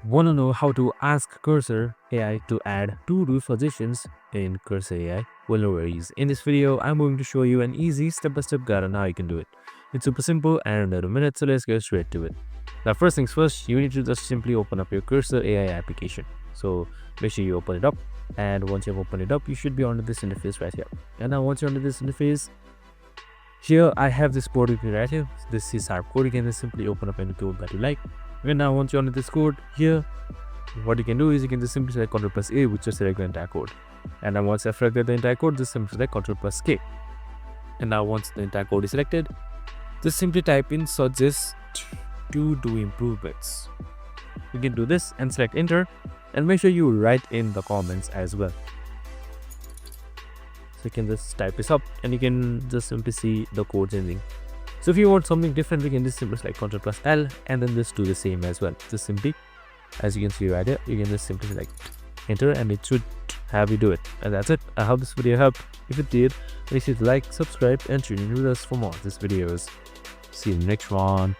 Want to know how to ask Cursor AI to add to-do suggestions in Cursor AI? Well, no worries. In this video, I'm going to show you an easy step-by-step guide on how you can do it. It's super simple and under a minute, so let's get straight to it. Now, first things first, you need to just simply open up your Cursor AI application. So make sure you open it up, and once you've opened it up, you should be onto this interface right here. And now once you're onto this interface, here I have this code with me right here. This is our code. You can just simply open up any code that you like. And now once you're on this code here, what you can do is you can just simply select Ctrl+A, which just select the entire code. And now once I've selected the entire code, just simply select Ctrl+K. And now once the entire code is selected, just simply type in suggest to do improvements. You can do this and select enter, and make sure you write in the comments as well. So you can just type this up and you can just simply see the code changing. So if you want something different, we can just simply select Ctrl+L and then just do the same as well. Just simply, as you can see right here, you can just simply select enter and it should have you do it. And that's it. I hope this video helped. If it did, make sure to like, subscribe and tune in with us for more of these videos. See you in the next one.